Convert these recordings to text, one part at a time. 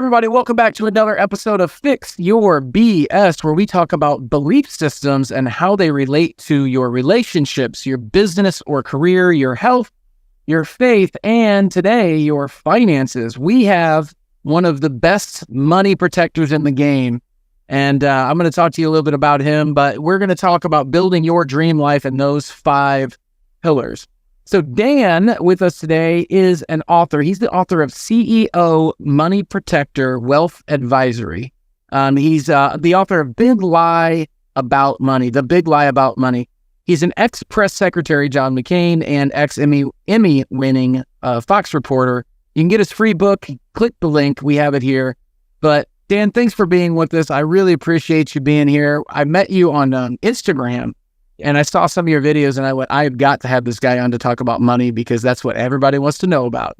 everybody. Welcome back to another episode of Fix Your BS, where we talk about belief systems and how they relate to your relationships, your business or career, your health, your faith, and today, your finances. We have one of the best money protectors in the game, and I'm going to talk to you a little bit about him, but we're going to talk about building your dream life and those 5 pillars. So Dan with us today is an author. He's the author of CEO Money Protector Wealth Advisory. He's the author of Big Lie About Money, The Big Lie About Money. He's an ex-press secretary, John McCain, and ex-Emmy-winning Fox reporter. You can get his free book. Click the link. We have it here. But Dan, thanks for being with us. I really appreciate you being here. I met you on Instagram. And I saw some of your videos and I went, I've got to have this guy on to talk about money because that's what everybody wants to know about.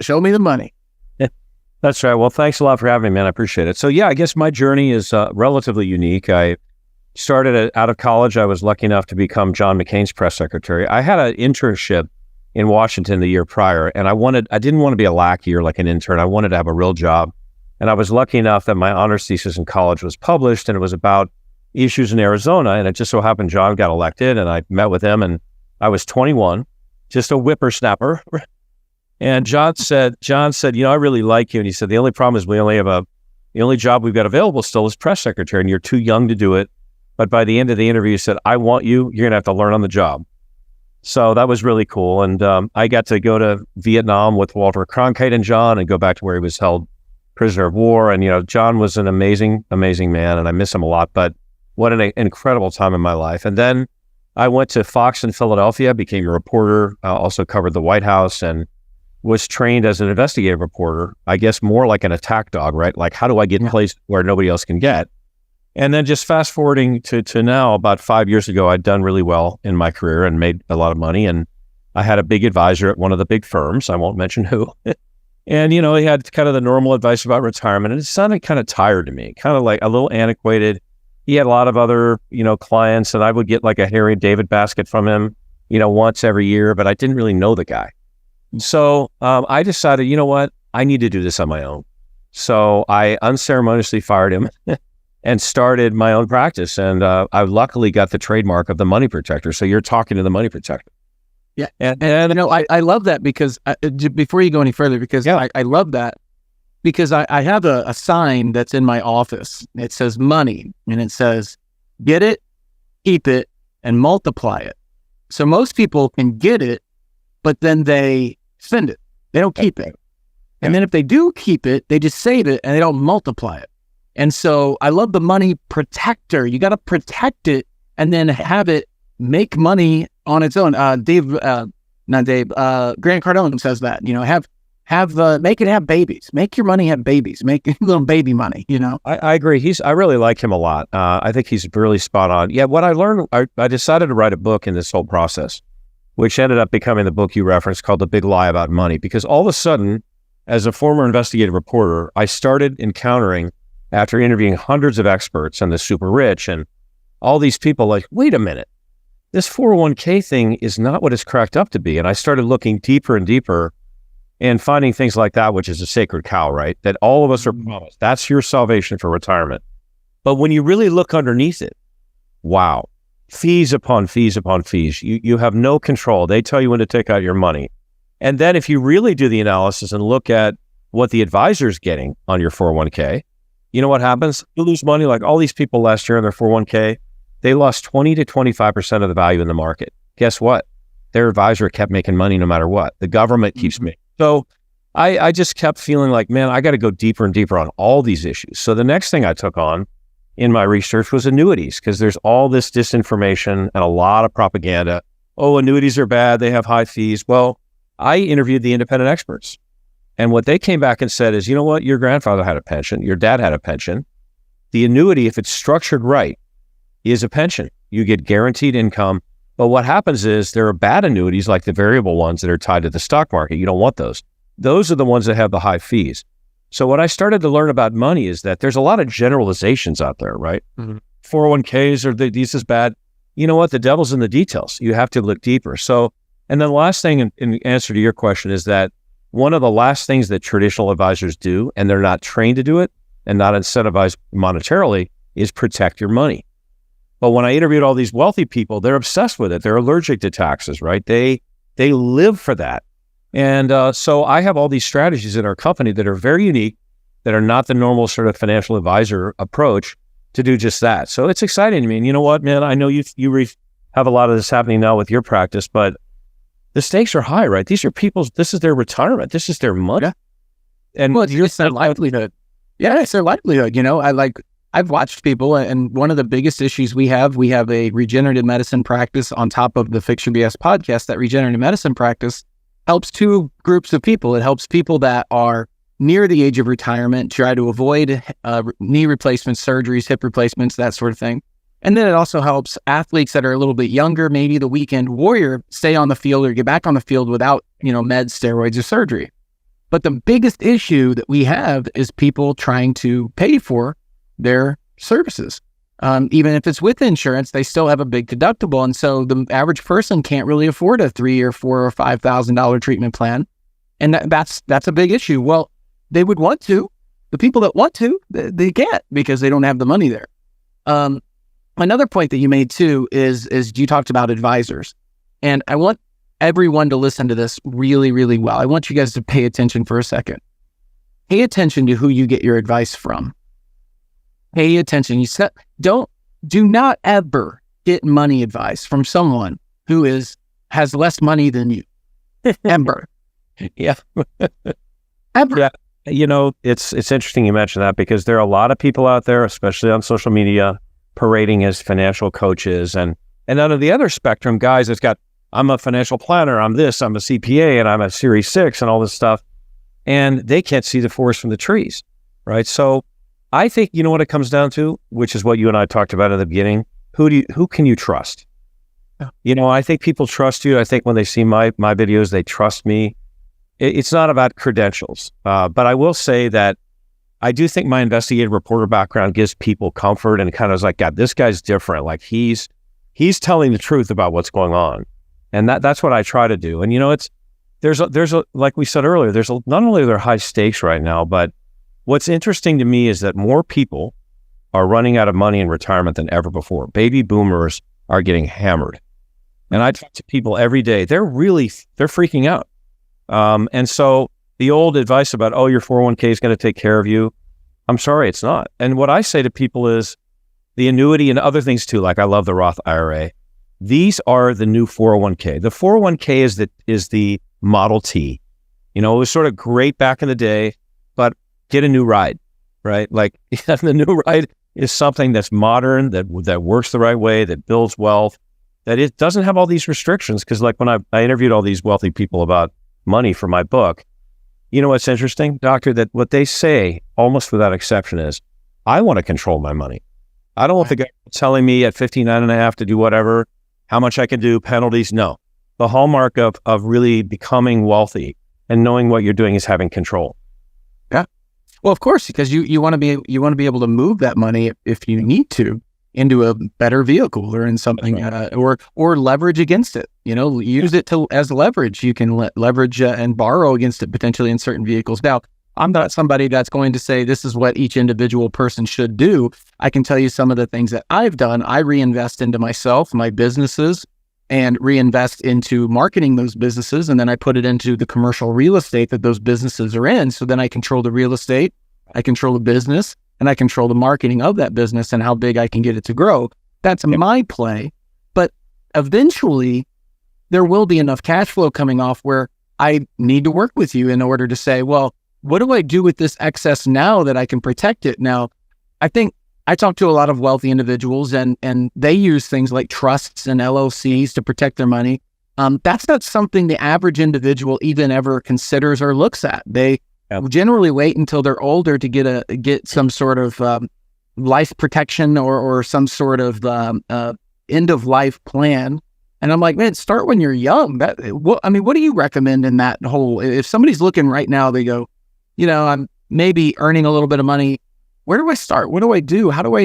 Show me the money. That's right. Well, thanks a lot for having me, man. I appreciate it. So yeah, I guess my journey is relatively unique. I started out of college. I was lucky enough to become John McCain's press secretary. I had an internship in Washington the year prior, and I didn't want to be a lackey or like an intern. I wanted to have a real job. And I was lucky enough that my honors thesis in college was published, and it was about issues in Arizona. And it just so happened John got elected and I met with him and I was 21, just a whippersnapper. And John said, I really like you. And he said, the only problem is the only job we've got available still is press secretary and you're too young to do it. But by the end of the interview, he said, I want you, you're going to have to learn on the job. So that was really cool. And I got to go to Vietnam with Walter Cronkite and John and go back to where he was held prisoner of war. And, John was an amazing, amazing man and I miss him a lot, but what an incredible time in my life. And then I went to Fox in Philadelphia, became a reporter, also covered the White House and was trained as an investigative reporter, I guess more like an attack dog, right? Like, how do I get placed where nobody else can get? And then just fast forwarding to now, about 5 years ago, I'd done really well in my career and made a lot of money. And I had a big advisor at one of the big firms. I won't mention who. And, he had kind of the normal advice about retirement. And it sounded kind of tired to me, kind of like a little antiquated. He had a lot of other, clients, and I would get like a Harry and David basket from him, once every year, but I didn't really know the guy. So I decided, you know what, I need to do this on my own. So I unceremoniously fired him and started my own practice. And I luckily got the trademark of the Money Protector. So you're talking to the Money Protector. Yeah. And I love that because before you go any further, because I love that. Because I have a sign that's in my office. It says money, and it says, get it, keep it, and multiply it. So most people can get it, but then they spend it. They don't keep it. And then if they do keep it, they just save it and they don't multiply it. And so I love the Money Protector. You got to protect it and then have it make money on its own. Grant Cardone says that, make it have babies. Make your money have babies. Make little baby money, I agree. I really like him a lot. I think he's really spot on. Yeah, what I learned, I decided to write a book in this whole process, which ended up becoming the book you referenced called The Big Lie About Money. Because all of a sudden, as a former investigative reporter, I started encountering, after interviewing hundreds of experts and the super rich and all these people, like, wait a minute, this 401k thing is not what it's cracked up to be. And I started looking deeper and deeper and finding things like that, which is a sacred cow, right? That all of us are promised. That's your salvation for retirement. But when you really look underneath it, wow, fees upon fees upon fees. You have no control. They tell you when to take out your money. And then if you really do the analysis and look at what the advisor's getting on your 401k, you know what happens? You lose money. Like all these people last year in their 401k, they lost 20 to 25% of the value in the market. Guess what? Their advisor kept making money no matter what. The government keeps making. So I just kept feeling like, man, I got to go deeper and deeper on all these issues. So the next thing I took on in my research was annuities, because there's all this disinformation and a lot of propaganda. Oh, annuities are bad. They have high fees. Well, I interviewed the independent experts. And what they came back and said is, you know what? Your grandfather had a pension. Your dad had a pension. The annuity, if it's structured right, is a pension. You get guaranteed income. But what happens is there are bad annuities like the variable ones that are tied to the stock market. You don't want those. Those are the ones that have the high fees. So what I started to learn about money is that there's a lot of generalizations out there, right? 401ks or these is bad. You know what? The devil's in the details. You have to look deeper. So, and then the last thing in answer to your question is that one of the last things that traditional advisors do, and they're not trained to do it and not incentivized monetarily, is protect your money. But when I interviewed all these wealthy people, they're obsessed with it. They're allergic to taxes, right? They live for that. And so I have all these strategies in our company that are very unique, that are not the normal sort of financial advisor approach to do just that. So it's exciting to me. And you know what, man? I know you have a lot of this happening now with your practice, but the stakes are high, right? These are people's, this is their retirement. This is their money. Yeah. And well, it's their livelihood. Yeah, it's their livelihood. I've watched people, and one of the biggest issues we have a regenerative medicine practice on top of the Fix Your BS podcast. That regenerative medicine practice helps two groups of people. It helps people that are near the age of retirement, try to avoid knee replacements, surgeries, hip replacements, that sort of thing. And then it also helps athletes that are a little bit younger, maybe the weekend warrior, stay on the field or get back on the field without, meds, steroids, or surgery. But the biggest issue that we have is people trying to pay for their services. Even if it's with insurance, they still have a big deductible. And so the average person can't really afford a $3,000 or $4,000 or $5,000 treatment plan. And that's a big issue. Well, they would want to. The people that want to, they can't because they don't have the money there. Another point that you made too is you talked about advisors. And I want everyone to listen to this really, really well. I want you guys to pay attention for a second. Pay attention to who you get your advice from. Pay attention. Do not ever get money advice from someone who has less money than you. Ever. Yeah. Ever. Yeah. It's interesting you mentioned that, because there are a lot of people out there, especially on social media, parading as financial coaches, and out of the other spectrum, guys that's got, I'm a financial planner, I'm this, I'm a CPA, and I'm a Series 6 and all this stuff, and they can't see the forest from the trees, right? So I think, you know what it comes down to, which is what you and I talked about in the beginning, who can you trust? Yeah. I think people trust you. I think when they see my videos, they trust me. It's not about credentials, but I will say that I do think my investigative reporter background gives people comfort and kind of is like, God, this guy's different. Like he's telling the truth about what's going on. And that's what I try to do. And there's a like we said earlier, not only are there high stakes right now, but what's interesting to me is that more people are running out of money in retirement than ever before. Baby boomers are getting hammered. And I talk to people every day. They're freaking out. And so the old advice about, your 401k is going to take care of you, I'm sorry, it's not. And what I say to people is the annuity and other things too, like I love the Roth IRA. These are the new 401k. The 401k is the Model T. It was sort of great back in the day, but get a new ride, right? Like the new ride is something that's modern, that works the right way, that builds wealth, that it doesn't have all these restrictions. Because like when I interviewed all these wealthy people about money for my book, what's interesting, doctor, that what they say almost without exception is, I want to control my money. I don't want the guy telling me at 59 and a half to do whatever, how much I can do, penalties. No, the hallmark of really becoming wealthy and knowing what you're doing is having control. Yeah. Well, of course, because you want to be able to move that money if you need to into a better vehicle or in something, right. or leverage against it. Use it as leverage. You can leverage and borrow against it potentially in certain vehicles. Now, I'm not somebody that's going to say this is what each individual person should do. I can tell you some of the things that I've done. I reinvest into myself, my businesses, and reinvest into marketing those businesses. And then I put it into the commercial real estate that those businesses are in. So then I control the real estate, I control the business, and I control the marketing of that business and how big I can get it to grow. That's my play. But eventually there will be enough cash flow coming off where I need to work with you in order to say, well, what do I do with this excess now that I can protect it? Now, I think I talk to a lot of wealthy individuals and they use things like trusts and LLCs to protect their money. That's not something the average individual even ever considers or looks at. They generally wait until they're older to get some sort of life protection or some sort of end of life plan. And I'm like, man, start when you're young. What do you recommend in that whole? If somebody's looking right now, they go, I'm maybe earning a little bit of money. Where do I start? What do I do? How do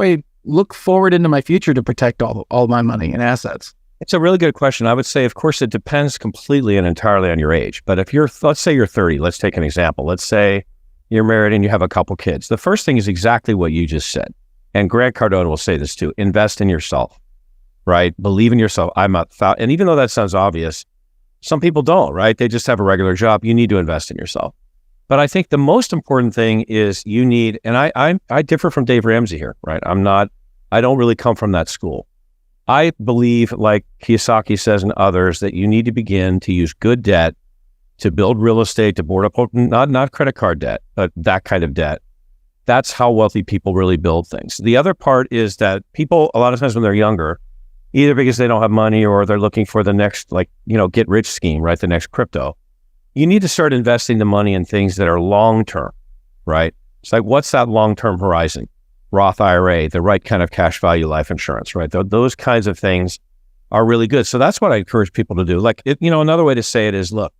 I look forward into my future to protect all my money and assets? It's a really good question. I would say, of course, it depends completely and entirely on your age. But if let's say you're 30, let's take an example. Let's say you're married and you have a couple kids. The first thing is exactly what you just said. And Grant Cardone will say this too: invest in yourself, right? Believe in yourself. And even though that sounds obvious, some people don't, right? They just have a regular job. You need to invest in yourself. But I think the most important thing is you need, and I differ from Dave Ramsey here, right? I don't really come from that school. I believe, like Kiyosaki says and others, that you need to begin to use good debt to build real estate, to board up, not credit card debt, but that kind of debt. That's how wealthy people really build things. The other part is that people, a lot of times when they're younger, either because they don't have money or they're looking for the next, get rich scheme, right? The next crypto. You need to start investing the money in things that are long-term, right? It's like, what's that long-term horizon? Roth IRA, the right kind of cash value life insurance, right? Those kinds of things are really good. So that's what I encourage people to do. Another way to say it is, look,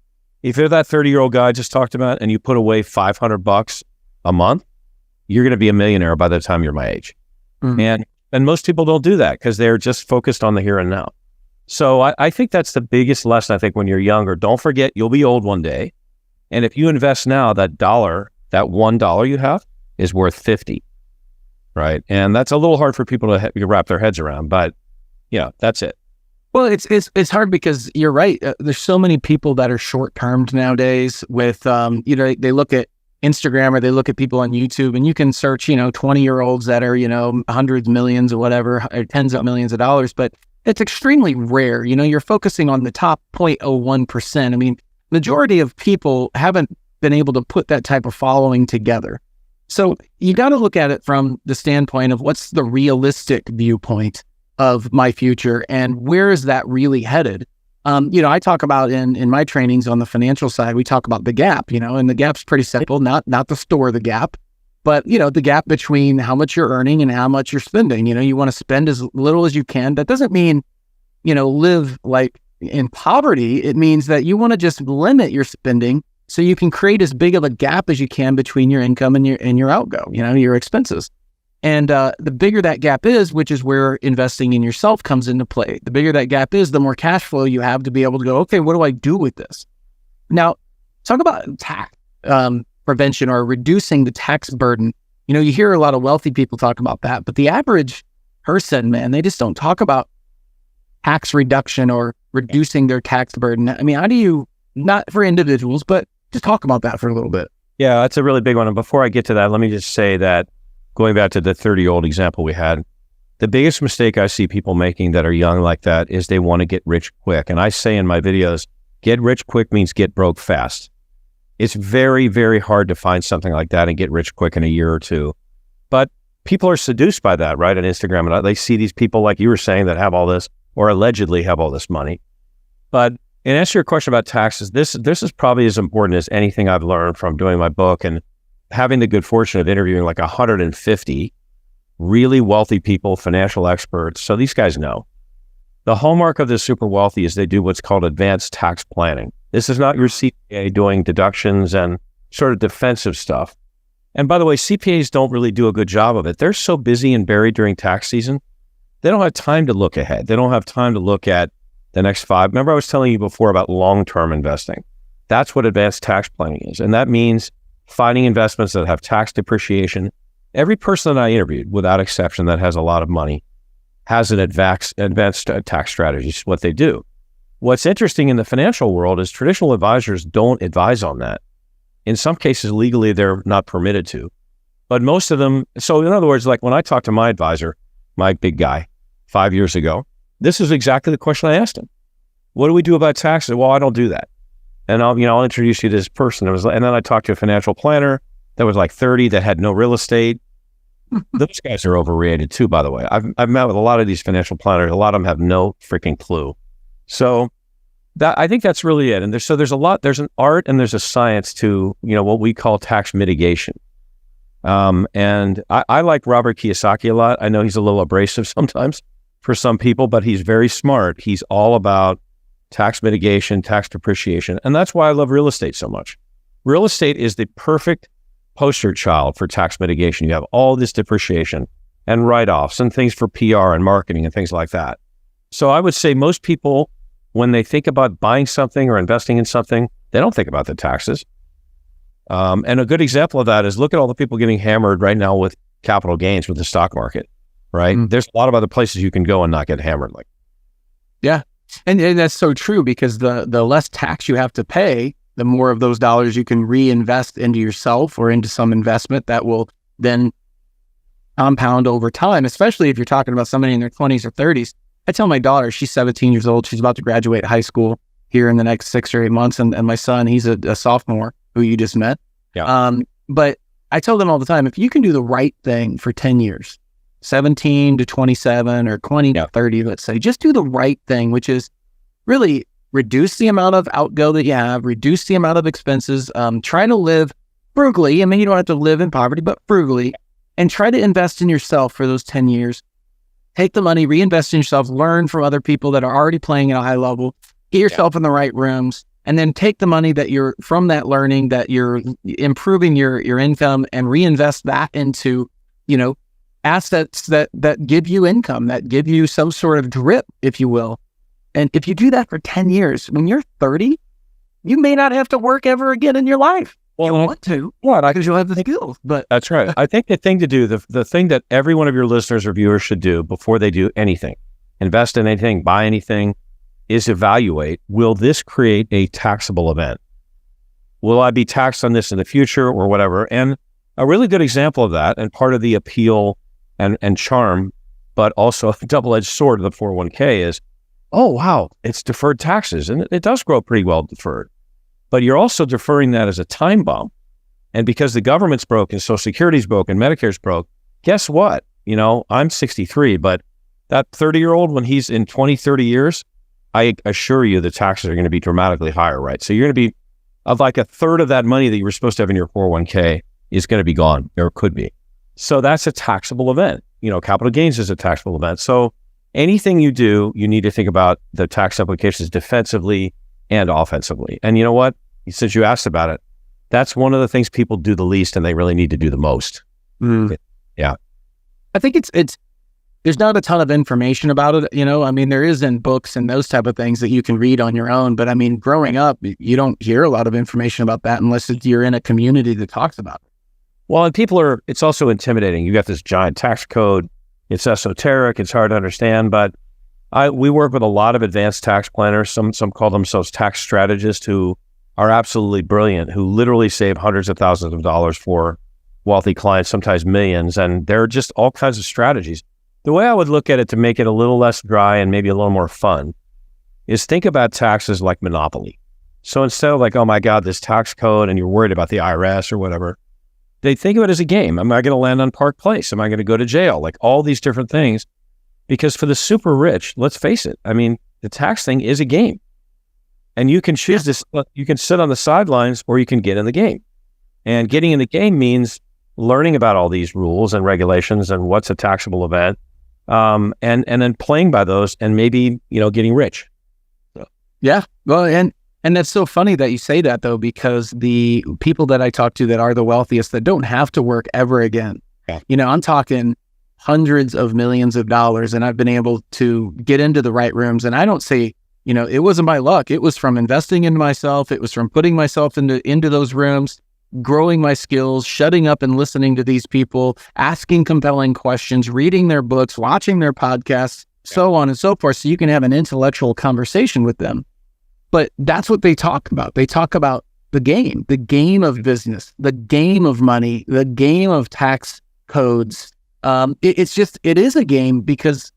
if you're that 30-year-old guy I just talked about and you put away $500 a month, you're going to be a millionaire by the time you're my age. Mm-hmm. And most people don't do that because they're just focused on the here and now. So I think that's the biggest lesson, I think, when you're younger. Don't forget, you'll be old one day. And if you invest now, that $1 you have is worth 50. Right. And that's a little hard for people to wrap their heads around, but yeah, that's it. Well, it's hard because you're right. There's so many people that are short-termed nowadays with, they look at Instagram or they look at people on YouTube, and you can search, 20-year-olds that are, hundreds, millions or whatever, or tens of millions of dollars, but it's extremely rare. You're focusing on the top 0.01%. I mean, majority of people haven't been able to put that type of following together. So you got to look at it from the standpoint of what's the realistic viewpoint of my future and where is that really headed? I talk about in my trainings on the financial side, we talk about the gap, and the gap's pretty simple, not to store the gap, but, the gap between how much you're earning and how much you're spending. You want to spend as little as you can. That doesn't mean, live like in poverty. It means that you want to just limit your spending so you can create as big of a gap as you can between your income and your outgo, your expenses. And the bigger that gap is, which is where investing in yourself comes into play, the bigger that gap is, the more cash flow you have to be able to go, okay, what do I do with this? Now, talk about tax prevention or reducing the tax burden. You hear a lot of wealthy people talk about that, but the average person, man, they just don't talk about tax reduction or reducing their tax burden. I mean, how do you, not for individuals, but just talk about that for a little bit. Yeah, that's a really big one. And before I get to that, let me just say that going back to the 30-year-old example we had, the biggest mistake I see people making that are young like that is they want to get rich quick. And I say in my videos, get rich quick means get broke fast. It's very, very hard to find something like that and get rich quick in a year or two. But people are seduced by that, right? On Instagram, and they see these people, like you were saying, that have all this or allegedly have all this money. But in answer to your question about taxes, this is probably as important as anything I've learned from doing my book and having the good fortune of interviewing like 150 really wealthy people, financial experts. So these guys know. The hallmark of the super wealthy is they do what's called advanced tax planning. This is not your CPA doing deductions and sort of defensive stuff. And by the way, CPAs don't really do a good job of it. They're so busy and buried during tax season, they don't have time to look ahead. They don't have time to look at the next 5. Remember I was telling you before about long-term investing. That's what advanced tax planning is. And that means finding investments that have tax depreciation. Every person that I interviewed, without exception, that has a lot of money, has an advanced tax strategy. It's what they do. What's interesting in the financial world is traditional advisors don't advise on that. In some cases, legally, they're not permitted to. But most of them, so in other words, like when I talked to my advisor, my big guy, 5 years ago, this is exactly the question I asked him. What do we do about taxes? Well, I don't do that. And I'll introduce you to this person. And then I talked to a financial planner that was like 30 that had no real estate. Those guys are overrated too, by the way. I've met with a lot of these financial planners. A lot of them have no freaking clue. So I think that's really it. And there's an art and there's a science to, what we call tax mitigation. And I like Robert Kiyosaki a lot. I know he's a little abrasive sometimes for some people, but he's very smart. He's all about tax mitigation, tax depreciation. And that's why I love real estate so much. Real estate is the perfect poster child for tax mitigation. You have all this depreciation and write-offs and things for PR and marketing and things like that. So I would say most people, when they think about buying something or investing in something, they don't think about the taxes. And a good example of that is look at all the people getting hammered right now with capital gains with the stock market, right? There's a lot of other places you can go and not get hammered. Yeah. And that's so true, because the less tax you have to pay, the more of those dollars you can reinvest into yourself or into some investment that will then compound over time, especially if you're talking about somebody in their 20s or 30s. I tell my daughter, she's 17 years old. She's about to graduate high school here in the next 6 or 8 months. And my son, he's a sophomore who you just met. Yeah. But I tell them all the time, if you can do the right thing for 10 years, 17 to 27 or 20 to 30, let's say, just do the right thing, which is really reduce the amount of outgo that you have, reduce the amount of expenses, try to live frugally. I mean, you don't have to live in poverty, but frugally, and try to invest in yourself for those 10 years. Take the money, reinvest in yourself, learn from other people that are already playing at a high level, get yourself in the right rooms, and then take the money that you're from that learning, that you're improving your income, and reinvest that into, assets that give you income, that give you some sort of drip, if you will. And if you do that for 10 years, when you're 30, you may not have to work ever again in your life. You want to, because you'll have the skills. But that's right. I think the thing to do, the thing that every one of your listeners or viewers should do before they do anything, invest in anything, buy anything, is evaluate, will this create a taxable event? Will I be taxed on this in the future or whatever? And a really good example of that, and part of the appeal and charm, but also a double-edged sword of the 401k is, oh, wow, it's deferred taxes. And it does grow pretty well deferred. But you're also deferring that as a time bomb. And because the government's broke and Social Security's broke and Medicare's broke, guess what? I'm 63, but that 30-year-old, when he's in 20, 30 years, I assure you the taxes are going to be dramatically higher, right? So you're going to be like a third of that money that you were supposed to have in your 401k is going to be gone, or could be. So that's a taxable event. Capital gains is a taxable event. So anything you do, you need to think about the tax implications defensively and offensively. And you know what? Since you asked about it, that's one of the things people do the least and they really need to do the most. Yeah. I think it's there's not a ton of information about it. There is in books and those type of things that you can read on your own. But growing up, you don't hear a lot of information about that unless you're in a community that talks about it. Well, and it's also intimidating. You got this giant tax code. It's esoteric. It's hard to understand, but we work with a lot of advanced tax planners. Some call themselves tax strategists, who are absolutely brilliant, who literally save hundreds of thousands of dollars for wealthy clients, sometimes millions. And there are just all kinds of strategies. The way I would look at it to make it a little less dry and maybe a little more fun is think about taxes like Monopoly. So instead of like, oh my God, this tax code, and you're worried about the IRS or whatever, they think of it as a game. Am I going to land on Park Place? Am I going to go to jail? Like all these different things. Because for the super rich, let's face it, the tax thing is a game. And you can choose this, you can sit on the sidelines or you can get in the game. And getting in the game means learning about all these rules and regulations and what's a taxable event, and then playing by those and maybe, getting rich. So. Yeah. Well, and that's so funny that you say that, though, because the people that I talk to that are the wealthiest that don't have to work ever again, I'm talking hundreds of millions of dollars, and I've been able to get into the right rooms. And I don't say, it wasn't my luck. It was from investing in myself. It was from putting myself into those rooms, growing my skills, shutting up and listening to these people, asking compelling questions, reading their books, watching their podcasts, so on and so forth, so you can have an intellectual conversation with them. But that's what they talk about. They talk about the game of business, the game of money, the game of tax codes. It is a game, because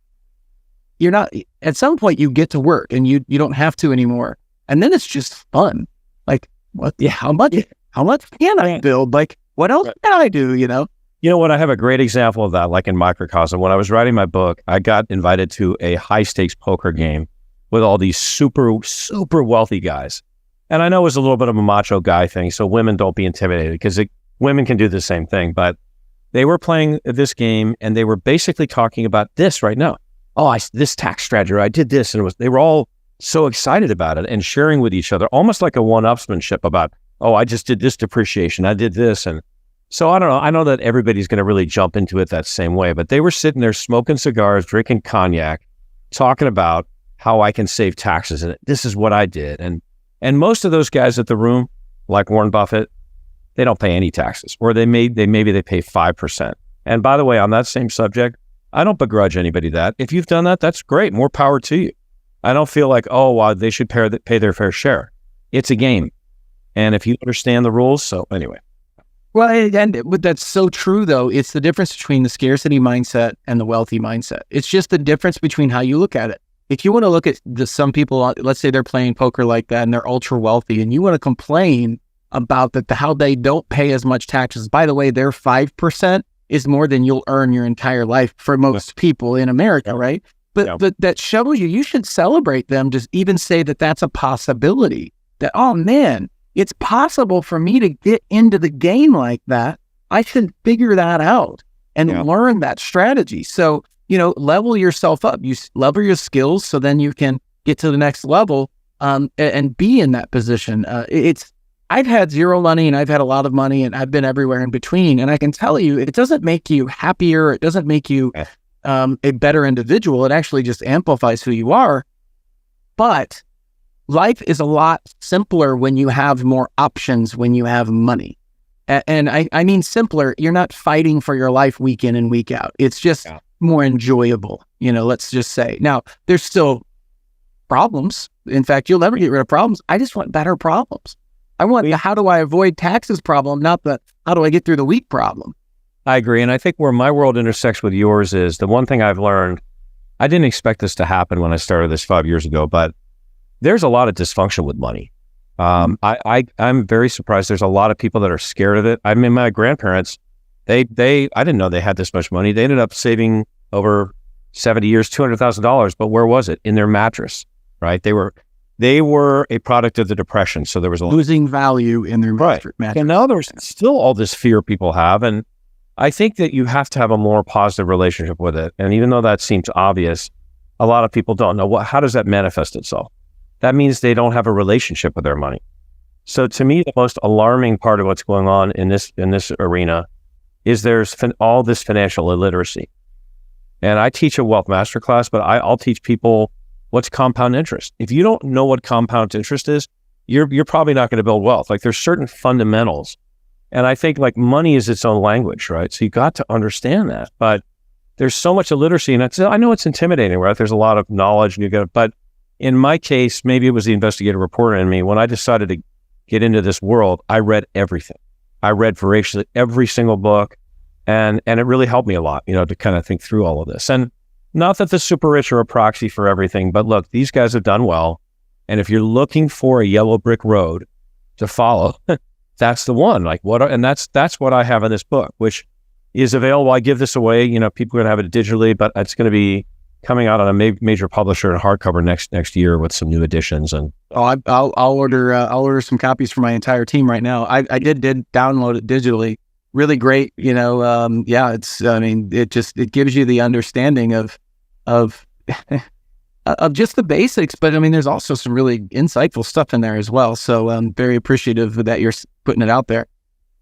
you're not, at some point you get to work and you don't have to anymore. And then it's just fun. Like, how much can I build? Like, what else can I do? You know what? I have a great example of that, like in microcosm. When I was writing my book, I got invited to a high stakes poker game with all these super, super wealthy guys. And I know it was a little bit of a macho guy thing, so women don't be intimidated, because women can do the same thing. But they were playing this game and they were basically talking about this right now. Oh, this tax strategy, I did this. And they were all so excited about it and sharing with each other, almost like a one-upsmanship about, oh, I just did this depreciation, I did this. And so I don't know. I know that everybody's going to really jump into it that same way, but they were sitting there smoking cigars, drinking cognac, talking about how I can save taxes, and this is what I did. And most of those guys at the room, like Warren Buffett, they don't pay any taxes, or maybe they pay 5%. And by the way, on that same subject, I don't begrudge anybody that. If you've done that, that's great. More power to you. I don't feel like, oh, wow, they should pay their fair share. It's a game. And if you understand the rules, so anyway. Well, and that's so true, though. It's the difference between the scarcity mindset and the wealthy mindset. It's just the difference between how you look at it. If you want to look at some people, let's say they're playing poker like that and they're ultra wealthy, and you want to complain about how they don't pay as much taxes. By the way, their 5% is more than you'll earn your entire life for most people in America, right? But that shows you should celebrate them, to even say that that's a possibility. That, oh man, it's possible for me to get into the game like that. I should figure that out and learn that strategy. So, level yourself up. You level your skills so then you can get to the next level and be in that position. I've had zero money and I've had a lot of money and I've been everywhere in between. And I can tell you, it doesn't make you happier. It doesn't make you a better individual. It actually just amplifies who you are. But life is a lot simpler when you have more options, when you have money. And I mean simpler. You're not fighting for your life week in and week out. It's just more enjoyable, let's just say. Now, there's still problems. In fact, you'll never get rid of problems. I just want better problems. I want the how do I avoid taxes problem, not the how do I get through the week problem. I agree. And I think where my world intersects with yours is the one thing I've learned. I didn't expect this to happen when I started this 5 years ago, but there's a lot of dysfunction with money. I'm very surprised. There's a lot of people that are scared of it. I mean, my grandparents, I didn't know they had this much money. They ended up saving over 70 years, $200,000. But where was it? In their mattress, right? They were a product of the Depression. So there was losing value in their mattress. And now there's still all this fear people have. And I think that you have to have a more positive relationship with it. And even though that seems obvious, a lot of people don't know how does that manifest itself? That means they don't have a relationship with their money. So to me, the most alarming part of what's going on in this arena is there's all this financial illiteracy. And I teach a wealth masterclass, but I'll teach people what's compound interest. If you don't know what compound interest is, you're probably not going to build wealth. Like there's certain fundamentals. And I think like money is its own language, right? So you got to understand that. But there's so much illiteracy, and I know it's intimidating, right? There's a lot of knowledge, but in my case, maybe it was the investigative reporter in me. When I decided to get into this world, I read everything. I read voraciously every single book, and it really helped me a lot, to kind of think through all of this. And not that the super rich are a proxy for everything, but look, these guys have done well. And if you're looking for a yellow brick road to follow, that's the one. That's what I have in this book, which is available. I give this away. People are going to have it digitally, but it's going to be coming out on a major publisher in hardcover next year with some new editions. And I'll order some copies for my entire team right now. I did download it digitally. Really great. It gives you the understanding of just the basics, but I mean, there's also some really insightful stuff in there as well. So I'm very appreciative that you're putting it out there.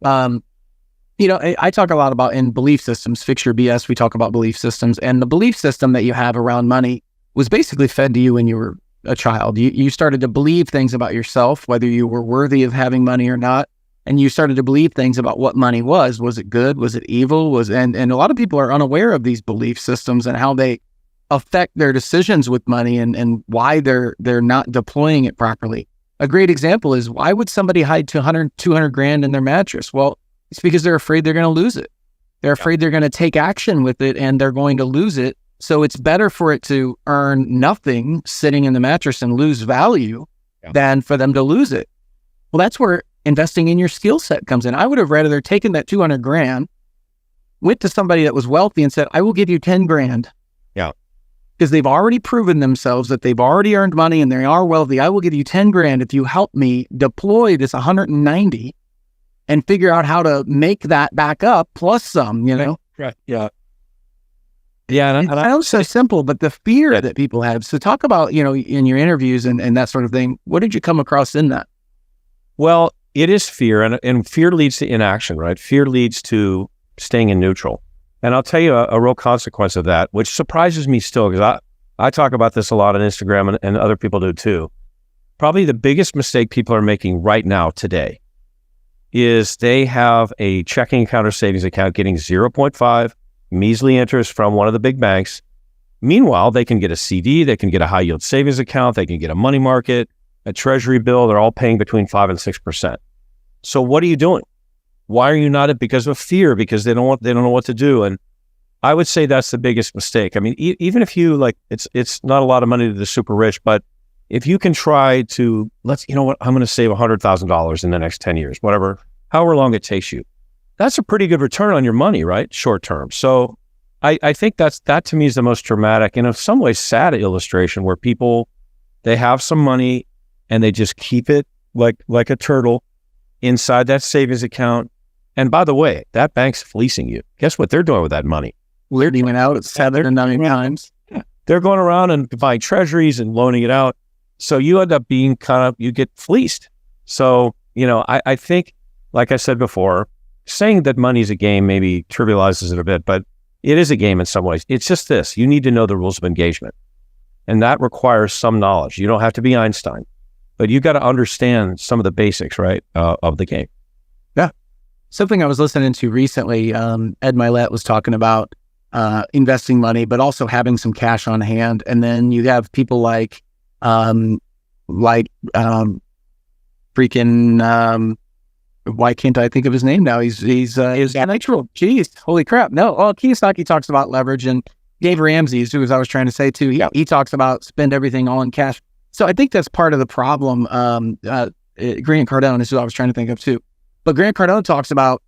I talk a lot about in belief systems, Fix Your BS. We talk about belief systems, and the belief system that you have around money was basically fed to you when you were a child. You started to believe things about yourself, whether you were worthy of having money or not. And you started to believe things about what money was. Was it good? Was it evil? And a lot of people are unaware of these belief systems and how they affect their decisions with money and why they're not deploying it properly. A great example is, why would somebody hide 200 grand in their mattress? Well, it's because they're afraid they're going to lose it. They're afraid they're going to take action with it and they're going to lose it. So it's better for it to earn nothing sitting in the mattress and lose value than for them to lose it. Well, that's where investing in your skill set comes in. I would have rather taken that 200 grand, went to somebody that was wealthy and said, I will give you 10 grand. Yeah. Because they've already proven themselves that they've already earned money and they are wealthy. I will give you 10 grand if you help me deploy this 190 and figure out how to make that back up plus some, Right. Yeah. Yeah. And it sounds so simple, but the fear that people have. So talk about, in your interviews and that sort of thing, what did you come across in that? Well, it is fear, and fear leads to inaction, right? Fear leads to staying in neutral. And I'll tell you a real consequence of that, which surprises me still, because I talk about this a lot on Instagram and other people do too. Probably the biggest mistake people are making right now today is they have a checking account or savings account getting 0.5 measly interest from one of the big banks. Meanwhile, they can get a CD, they can get a high yield savings account, they can get a money market, a treasury bill. They're all paying between 5 and 6%. So what are you doing? Why are you not? Because of fear, because they don't know what to do. And I would say that's the biggest mistake. I mean, even if you it's not a lot of money to the super rich, but if you can try to, I'm going to save $100,000 in the next 10 years, however long it takes you. That's a pretty good return on your money, right? Short term. So I think that to me is the most dramatic and in some ways sad illustration where people, they have some money and they just keep it like a turtle inside that savings account. And by the way, that bank's fleecing you. Guess what they're doing with that money? Literally went out 7 or 9 times. They're going around and buying treasuries and loaning it out. So you end up being you get fleeced. So, I think, like I said before, saying that money is a game maybe trivializes it a bit, but it is a game in some ways. It's just this, you need to know the rules of engagement. And that requires some knowledge. You don't have to be Einstein, but you got to understand some of the basics, right, of the game. Yeah. Something I was listening to recently, Ed Milet was talking about investing money, but also having some cash on hand. And then you have people like why can't I think of his name now? He's natural. Jeez, holy crap. No, Kiyosaki talks about leverage, and Dave Ramsey, who I was trying to say too, he talks about spend everything all in cash. So I think that's part of the problem. Grant Cardone is who I was trying to think of too. But Grant Cardone talks about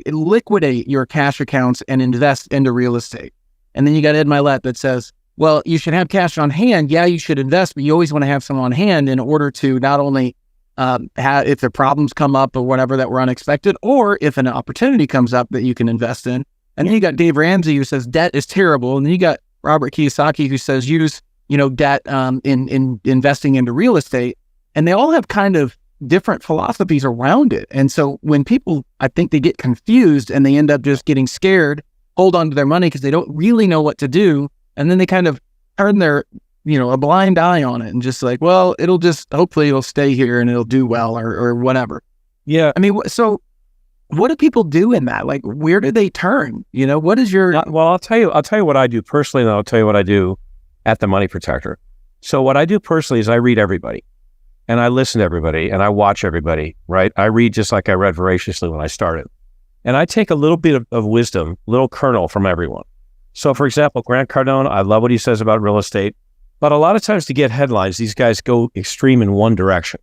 liquidate your cash accounts and invest into real estate. And then you got Ed Milet that says, well, you should have cash on hand. Yeah, you should invest, but you always want to have some on hand in order to not only if the problems come up or whatever that were unexpected, or if an opportunity comes up that you can invest in. And then you got Dave Ramsey who says debt is terrible. And then you got Robert Kiyosaki who says use, debt in investing into real estate. And they all have kind of different philosophies around it. And so when people, I think they get confused and they end up just getting scared, hold on to their money because they don't really know what to do. And then they kind of turn their a blind eye on it and just like, well, hopefully it'll stay here and it'll do well or whatever. Yeah. I mean, so what do people do in that? Like, where do they turn? What is your... Well, I'll tell you what I do personally, and I'll tell you what I do at the Money Protector. So what I do personally is I read everybody and I listen to everybody and I watch everybody, right? I read just like I read voraciously when I started. And I take a little bit of wisdom, little kernel from everyone. So for example, Grant Cardone, I love what he says about real estate. But a lot of times to get headlines, these guys go extreme in one direction.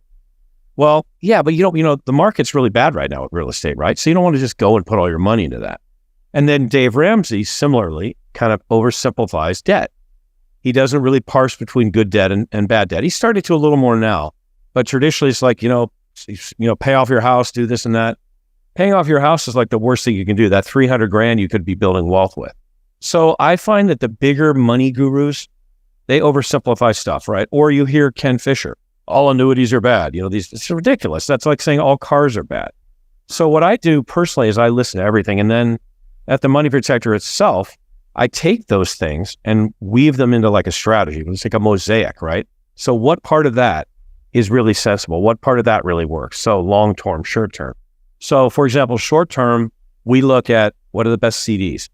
Well, yeah, but the market's really bad right now with real estate, right? So you don't want to just go and put all your money into that. And then Dave Ramsey similarly kind of oversimplifies debt. He doesn't really parse between good debt and bad debt. He's starting to a little more now, but traditionally it's like, pay off your house, do this and that. Paying off your house is like the worst thing you can do. That $300,000 you could be building wealth with. So I find that the bigger money gurus, they oversimplify stuff, right? Or you hear Ken Fisher, all annuities are bad. It's ridiculous. That's like saying all cars are bad. So what I do personally is I listen to everything. And then at the Money Protector itself, I take those things and weave them into like a strategy. It's like a mosaic, right? So what part of that is really sensible? What part of that really works? So long-term, short-term. So for example, short-term, we look at what are the best CDs,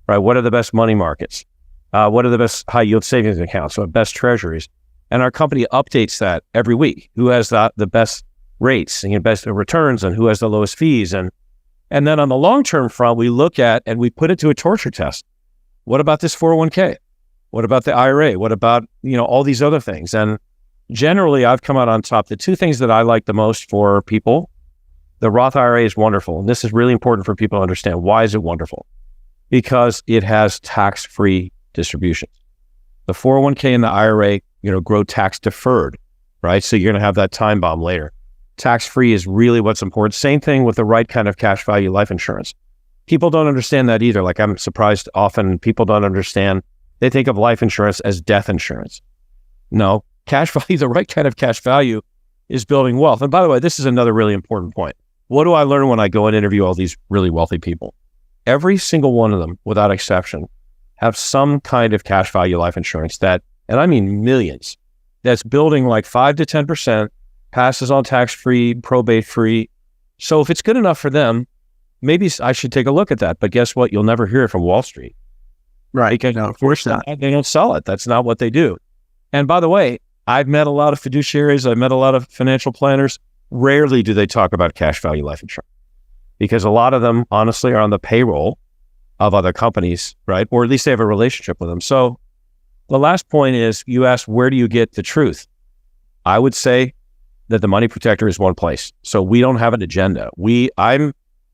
right? What are the best money markets? What are the best high yield savings accounts? What best treasuries? And our company updates that every week. Who has the best rates and best returns and who has the lowest fees? And then on the long-term front, we look at and we put it to a torture test. What about this 401k? What about the IRA? What about, all these other things? And generally I've come out on top. The two things that I like the most for people, the Roth IRA is wonderful. And this is really important for people to understand. Why is it wonderful? Because it has tax-free distributions. The 401k and the IRA, grow tax deferred, right? So you're going to have that time bomb later. Tax-free is really what's important. Same thing with the right kind of cash value life insurance. People don't understand that either. Like I'm surprised often people don't understand. They think of life insurance as death insurance. No, cash value, the right kind of cash value is building wealth. And by the way, this is another really important point. What do I learn when I go and interview all these really wealthy people? Every single one of them, without exception, have some kind of cash value life insurance that, and I mean millions, that's building like 5 to 10%, passes on tax-free, probate-free. So if it's good enough for them, maybe I should take a look at that. But guess what? You'll never hear it from Wall Street. Right. Because no, of course not. They don't sell it. That's not what they do. And by the way, I've met a lot of fiduciaries. I've met a lot of financial planners. Rarely do they talk about cash value life insurance because a lot of them, honestly, are on the payroll of other companies, right? Or at least they have a relationship with them. So the last point is you asked, where do you get the truth? I would say that the Money Protector is one place. So we don't have an agenda.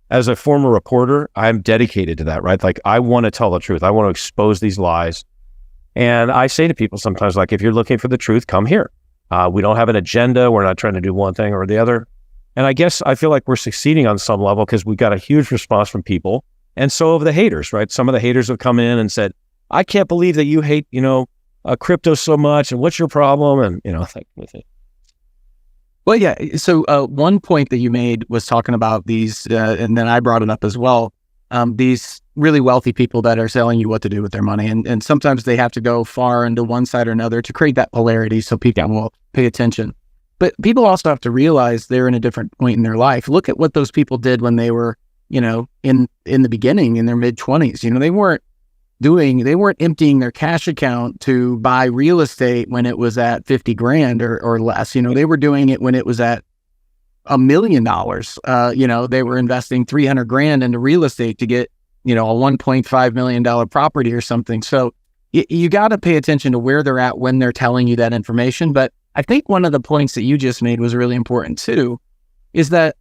As a former reporter, I'm dedicated to that, right? Like I want to tell the truth. I want to expose these lies. And I say to people sometimes, like, if you're looking for the truth, come here. We don't have an agenda. We're not trying to do one thing or the other. And I guess I feel like we're succeeding on some level because we got a huge response from people. And so have the haters, right? Some of the haters have come in and said, I can't believe that you hate, crypto so much. And what's your problem? And, like with it. Well, yeah. So one point that you made was talking about these, and then I brought it up as well, these really wealthy people that are telling you what to do with their money. And sometimes they have to go far into one side or another to create that polarity so people will pay attention. But people also have to realize they're in a different point in their life. Look at what those people did when they were, in the beginning, in their mid-20s. They weren't emptying their cash account to buy real estate when it was at 50 grand or less. They were doing it when it was at $1 million. They were investing 300 grand into real estate to get, a $1.5 million property or something. So you got to pay attention to where they're at when they're telling you that information. But I think one of the points that you just made was really important too, is that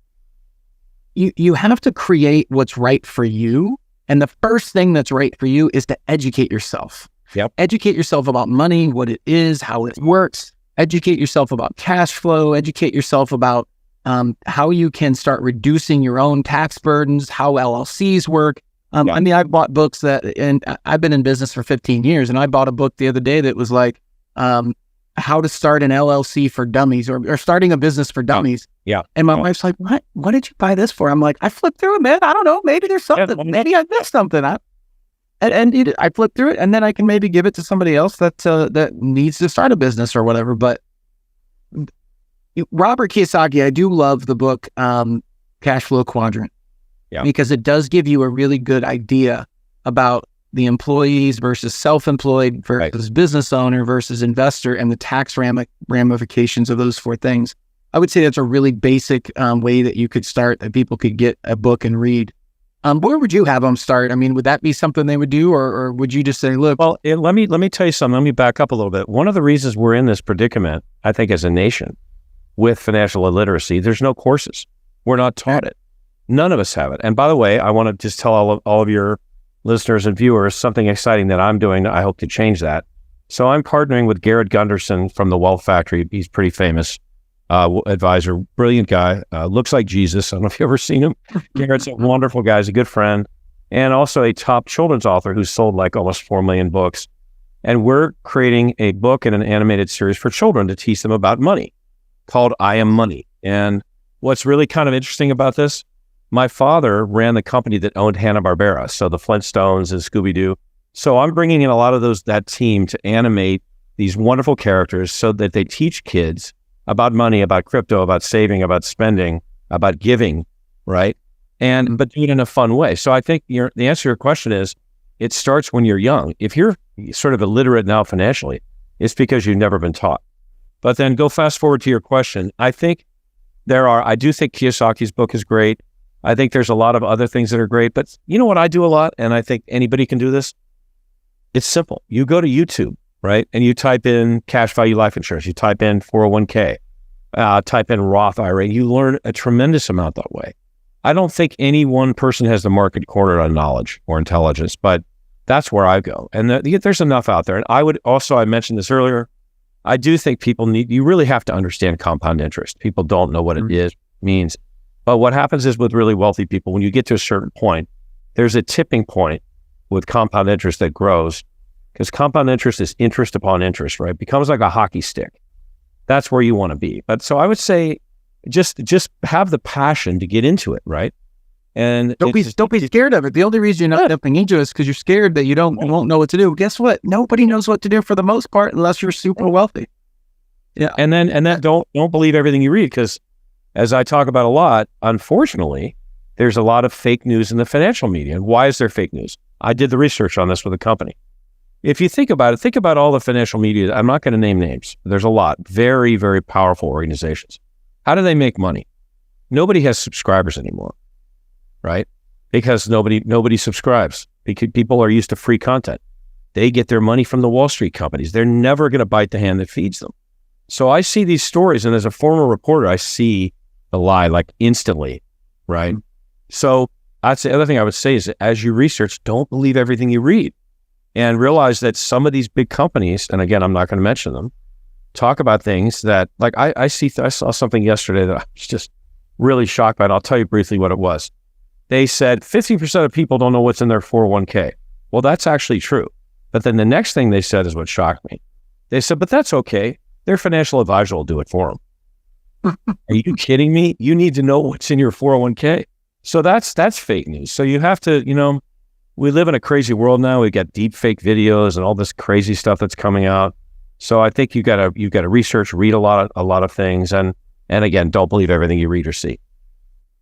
you have to create what's right for you. And the first thing that's right for you is to educate yourself. Yep. Educate yourself about money, what it is, how it works. Educate yourself about cash flow. Educate yourself about how you can start reducing your own tax burdens, how LLCs work. I've bought books and I've been in business for 15 years, and I bought a book the other day that was like, how to start an LLC for dummies or starting a business for dummies. Yeah. And my wife's like, what did you buy this for? I'm like, I flipped through it, man. I don't know. Maybe there's something. Maybe I missed something. I flipped through it, and then I can maybe give it to somebody else that needs to start a business or whatever. But Robert Kiyosaki, I do love the book, Cash Flow Quadrant, because it does give you a really good idea about the employees versus self-employed versus business owner versus investor and the tax ramifications of those four things. I would say that's a really basic way that you could start, that people could get a book and read. Where would you have them start? I mean, would that be something they would do, or would you just say, look? Well, let me tell you something. Let me back up a little bit. One of the reasons we're in this predicament, I think, as a nation with financial illiteracy, there's no courses. We're not taught it. None of us have it. And by the way, I want to just tell all of your listeners and viewers something exciting that I'm doing. I hope to change that. So I'm partnering with Garrett Gunderson from the Wealth Factory. He's pretty famous advisor, brilliant guy, looks like Jesus. I don't know if you've ever seen him. Garrett's a wonderful guy. He's a good friend, and also a top children's author who's sold like almost 4 million books. And we're creating a book and an animated series for children to teach them about money called I Am Money. And what's really kind of interesting about this, my father ran the company that owned Hanna-Barbera, so the Flintstones and Scooby-Doo. So I'm bringing in a lot of that team to animate these wonderful characters so that they teach kids about money, about crypto, about saving, about spending, about giving, right? But do it in a fun way. So I think the answer to your question is, it starts when you're young. If you're sort of illiterate now financially, it's because you've never been taught. But then go fast forward to your question. I do think Kiyosaki's book is great. I think there's a lot of other things that are great, but you know what I do a lot, and I think anybody can do this? It's simple. You go to YouTube, right? And you type in cash value life insurance. You type in 401k, type in Roth IRA. You learn a tremendous amount that way. I don't think any one person has the market cornered on knowledge or intelligence, but that's where I go. And there's enough out there. And I mentioned this earlier, I do think you really have to understand compound interest. People don't know what it means. But what happens is with really wealthy people, when you get to a certain point, there's a tipping point with compound interest that grows, because compound interest is interest upon interest, right? It becomes like a hockey stick. That's where you want to be. But so I would say just have the passion to get into it, right? And don't be scared of it. The only reason you're not jumping into it is because you're scared that you won't know what to do. Guess what? Nobody knows what to do for the most part unless you're super wealthy. Yeah. And then don't believe everything you read, because as I talk about a lot, unfortunately, there's a lot of fake news in the financial media. And why is there fake news? I did the research on this with a company. If you think about it, think about all the financial media. I'm not going to name names. There's a lot. Very, very powerful organizations. How do they make money? Nobody has subscribers anymore, right? Because nobody subscribes. Because people are used to free content. They get their money from the Wall Street companies. They're never going to bite the hand that feeds them. So I see these stories, and as a former reporter, I see the lie like instantly, right? Mm-hmm. So that's the other thing I would say is that as you research, don't believe everything you read, and realize that some of these big companies, and again, I'm not going to mention them, talk about things that, like I saw something yesterday that I was just really shocked by, and I'll tell you briefly what it was. They said 50% of people don't know what's in their 401k. Well, that's actually true. But then the next thing they said is what shocked me. They said, but that's okay. Their financial advisor will do it for them. Are you kidding me? You need to know what's in your 401k. So that's fake news. So you have to, we live in a crazy world now. We got deep fake videos and all this crazy stuff that's coming out. So I think you got to research, read a lot of things, and again, don't believe everything you read or see.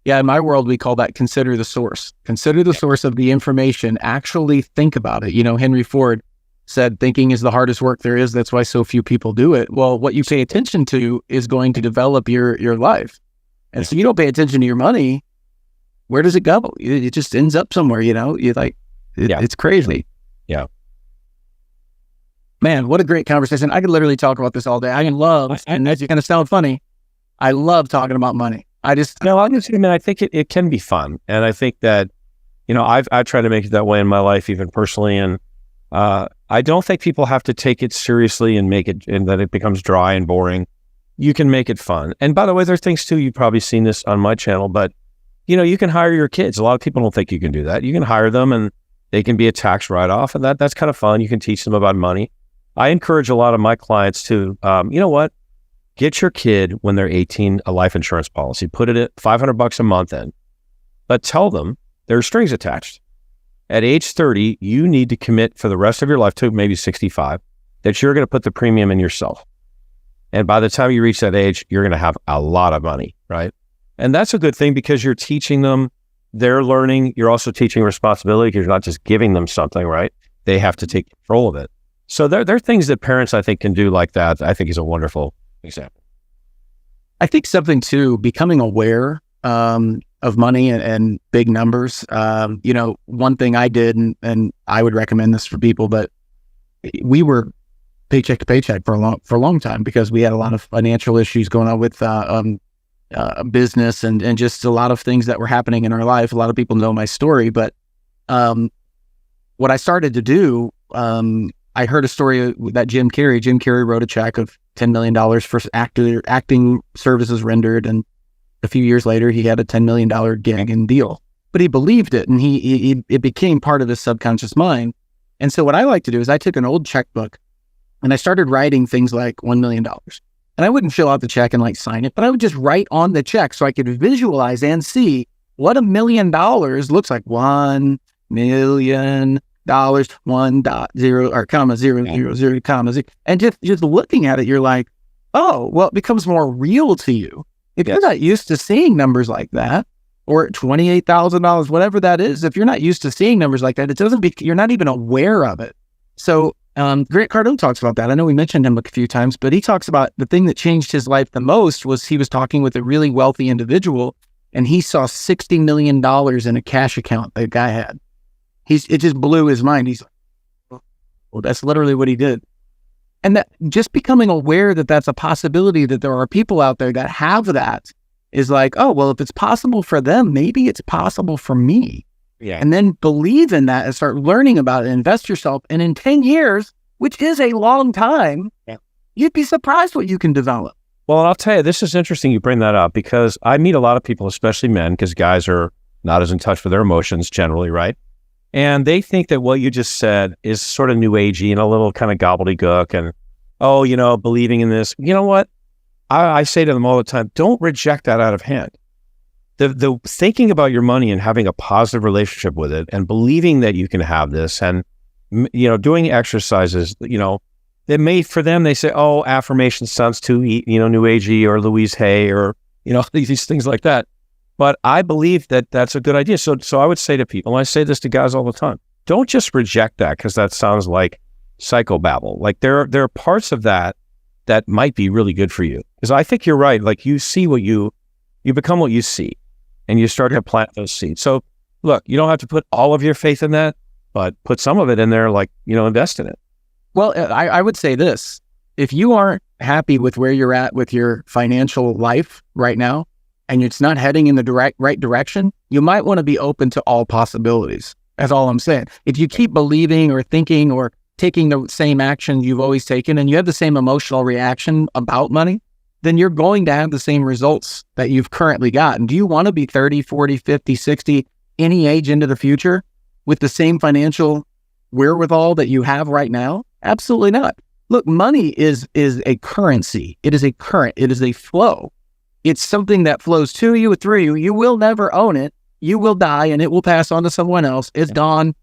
Yeah, in my world, we call that consider the source. Consider the source of the information. Actually think about it. Henry Ford said thinking is the hardest work there is. That's why so few people do it. Well, what you pay attention to is going to develop your life. And so you don't pay attention to your money, where does it go? It just ends up somewhere, it's crazy. Yeah. Man, what a great conversation. I could literally talk about this all day. And that's going to sound funny, I love talking about money. I think it can be fun. And I think that, I've tried to make it that way in my life, even personally. And I don't think people have to take it seriously and make it, and that it becomes dry and boring. You can make it fun. And by the way, there are things too, you've probably seen this on my channel, but you can hire your kids. A lot of people don't think you can do that. You can hire them and they can be a tax write-off, and that's kind of fun. You can teach them about money. I encourage a lot of my clients to, get your kid when they're 18, a life insurance policy, put it at $500 a month in, but tell them there are strings attached. At age 30, you need to commit for the rest of your life to maybe 65, that you're going to put the premium in yourself. And by the time you reach that age, you're going to have a lot of money, right? And that's a good thing because you're teaching them, they're learning, you're also teaching responsibility because you're not just giving them something, right? They have to take control of it. So there are things that parents, I think, can do like that. I think is a wonderful example. I think something too, becoming aware of money and big numbers. One thing I did, and I would recommend this for people, but we were paycheck to paycheck for a long time because we had a lot of financial issues going on with business and just a lot of things that were happening in our life. A lot of people know my story, but what I started to do, I heard a story that Jim Carrey wrote a check of $10 million for acting services rendered. And a few years later, he had a $10 million gig and deal, but he believed it and it became part of his subconscious mind. And so what I like to do is I took an old checkbook and I started writing things like $1 million. And I wouldn't fill out the check and sign it, but I would just write on the check so I could visualize and see what $1 million looks like. $1 million, 1.0 or comma 000 comma 0. And just looking at it, you're like, oh, well, it becomes more real to you. If you're not used to seeing numbers like that, or $28,000, whatever that is, if you're not used to seeing numbers like that, you're not even aware of it. So Grant Cardone talks about that. I know we mentioned him a few times, but he talks about the thing that changed his life the most was he was talking with a really wealthy individual and he saw $60 million in a cash account that guy had. It just blew his mind. He's like, well, that's literally what he did. And that just becoming aware that that's a possibility, that there are people out there that have that, is like, oh, well, if it's possible for them, maybe it's possible for me. Yeah. And then believe in that and start learning about it, invest yourself. And in 10 years, which is a long time, you'd be surprised what you can develop. Well, I'll tell you, this is interesting you bring that up because I meet a lot of people, especially men, because guys are not as in touch with their emotions generally, right? And they think that what you just said is sort of new agey and a little kind of gobbledygook and, believing in this. You know what? I say to them all the time, don't reject that out of hand. the thinking about your money and having a positive relationship with it and believing that you can have this and, doing exercises, that may, for them, they say, oh, affirmation sounds too, new agey or Louise Hay or, these things like that. But I believe that that's a good idea. So I would say to people, and I say this to guys all the time, don't just reject that because that sounds like psychobabble. Like there are parts of that might be really good for you. Because I think you're right. Like you see you become what you see, and you start to plant those seeds. So look, you don't have to put all of your faith in that, but put some of it in there, like, invest in it. Well, I would say this. If you aren't happy with where you're at with your financial life right now, and it's not heading in the right direction, you might want to be open to all possibilities. That's all I'm saying. If you keep believing or thinking or taking the same action you've always taken, and you have the same emotional reaction about money, then you're going to have the same results that you've currently gotten. Do you want to be 30, 40, 50, 60, any age into the future with the same financial wherewithal that you have right now? Absolutely not. Look, money is a currency. It is a current. It is a flow. It's something that flows to you, through you. You will never own it. You will die and it will pass on to someone else. It's gone.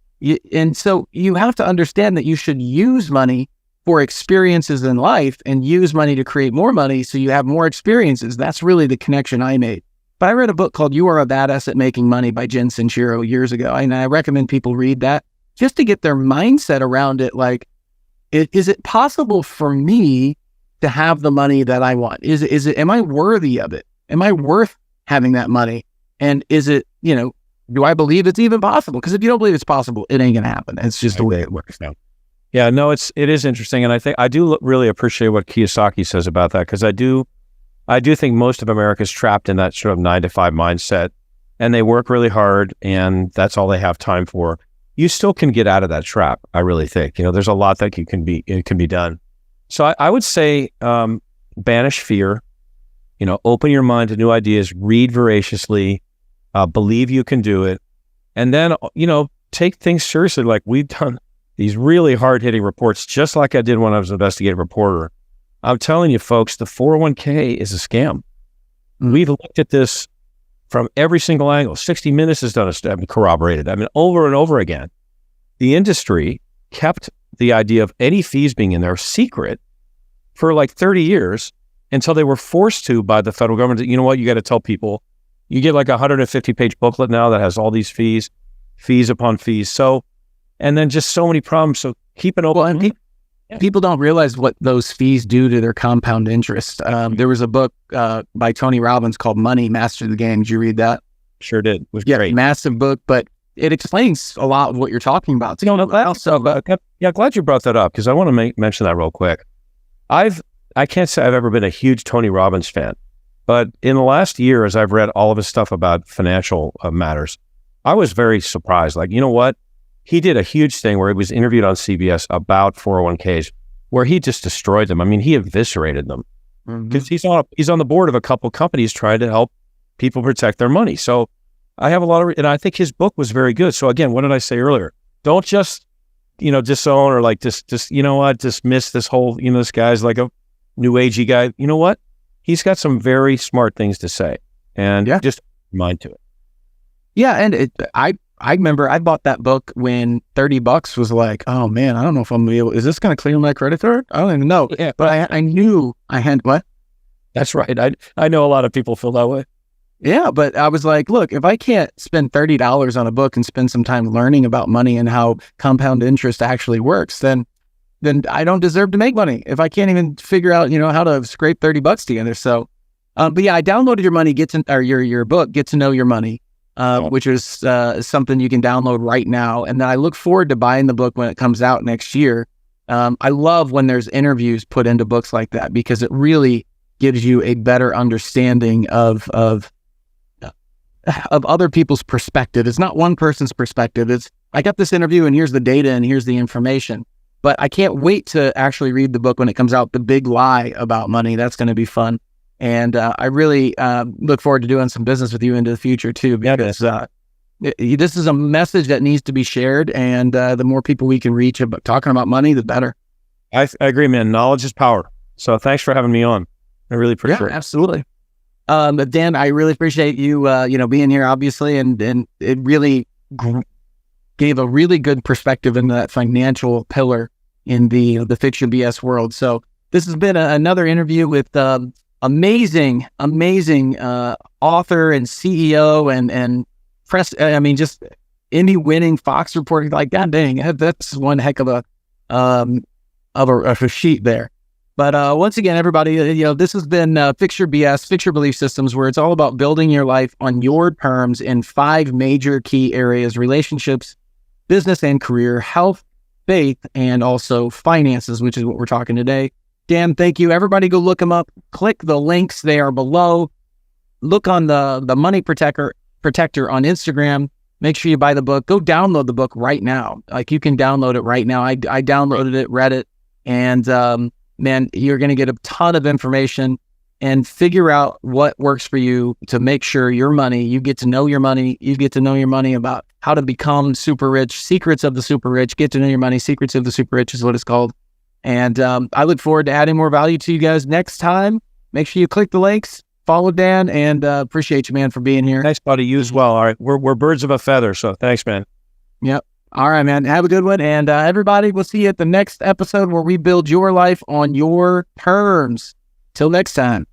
And so you have to understand that you should use money for experiences in life and use money to create more money so you have more experiences. That's really the connection I made. But I read a book called You Are a Badass at Making Money by Jen Sincero years ago. And I recommend people read that just to get their mindset around it. Like, is it possible for me to have the money that I want? Am I worthy of it? Am I worth having that money? And is it, do I believe it's even possible? Because if you don't believe it's possible, it ain't going to happen. It's just the way it works now. Yeah, no, it is interesting. And I think I do really appreciate what Kiyosaki says about that, because I do think most of America is trapped in that sort of 9-to-5 mindset, and they work really hard and that's all they have time for. You still can get out of that trap. I really think, there's a lot that can be done. So I would say, banish fear, open your mind to new ideas, read voraciously, believe you can do it. And then, take things seriously. Like we've done these really hard-hitting reports, just like I did when I was an investigative reporter. I'm telling you, folks, the 401k is a scam. We've looked at this from every single angle. 60 Minutes has done a study, corroborated. Over and over again. The industry kept the idea of any fees being in there secret for like 30 years until they were forced to by the federal government. You know what? You got to tell people. You get like a 150-page booklet now that has all these fees upon fees. So, and then just so many problems. So keep it open. Well, and people don't realize what those fees do to their compound interest. There was a book by Tony Robbins called Money, Master the Game. Did you read that? Sure did. It was great. Massive book, but it explains a lot of what you're talking about. Glad you brought that up, because I want to mention that real quick. I can't say I've ever been a huge Tony Robbins fan, but in the last year, as I've read all of his stuff about financial matters, I was very surprised. Like, you know what? He did a huge thing where he was interviewed on CBS about 401ks, where he just destroyed them. He eviscerated them, because he's on the board of a couple companies trying to help people protect their money. So I have and I think his book was very good. So again, what did I say earlier? Don't just, disown or like dismiss this whole, this guy's like a new agey guy. You know what? He's got some very smart things to say, and just mind to it. Yeah. And I remember I bought that book when $30 was like, oh man, I don't know if I'm gonna be able, is this going to clear my credit card? I don't even know. Yeah. But I knew I had what? That's right. I know a lot of people feel that way. Yeah. But I was like, look, if I can't spend $30 on a book and spend some time learning about money and how compound interest actually works, then I don't deserve to make money if I can't even figure out, how to scrape $30 together. So, but yeah, I downloaded your book, Get to Know Your Money, which is something you can download right now. And then I look forward to buying the book when it comes out next year. I love when there's interviews put into books like that, because it really gives you a better understanding of other people's perspective. It's not one person's perspective. It's, I got this interview and here's the data and here's the information. But I can't wait to actually read the book when it comes out, The Big Lie About Money. That's going to be fun. And I really look forward to doing some business with you into the future too, because this is a message that needs to be shared. And the more people we can reach about talking about money, the better. I agree, man. Knowledge is power. So thanks for having me on. I really appreciate it. Absolutely. Dan, I really appreciate you, being here, obviously, and it really gave a really good perspective into that financial pillar in the Fix Your BS world. So this has been another interview with amazing author and CEO and press. I mean, just Emmy-winning Fox reporter. Like, God dang, that's one heck of a sheet there. But once again, everybody, this has been Fix Your BS, Fix Your Belief Systems, where it's all about building your life on your terms in 5 major key areas: relationships, business and career, health, faith, and also finances, which is what we're talking today. Dan, thank you. Everybody go look them up. Click the links. They are below. Look on the Money Protector on Instagram. Make sure you buy the book. Go download the book right now. Like, you can download it right now. I downloaded it, read it, and man, you're going to get a ton of information and figure out what works for you to make sure your money, you get to know your money, about how to become super rich, secrets of the super rich, get to know your money, secrets of the super rich is what it's called. And I look forward to adding more value to you guys next time. Make sure you click the links, follow Dan, and appreciate you, man, for being here. Thanks, buddy. You as well. All right. We're birds of a feather. So thanks, man. Yep. All right, man. Have a good one. And everybody, we'll see you at the next episode where we build your life on your terms. Till next time.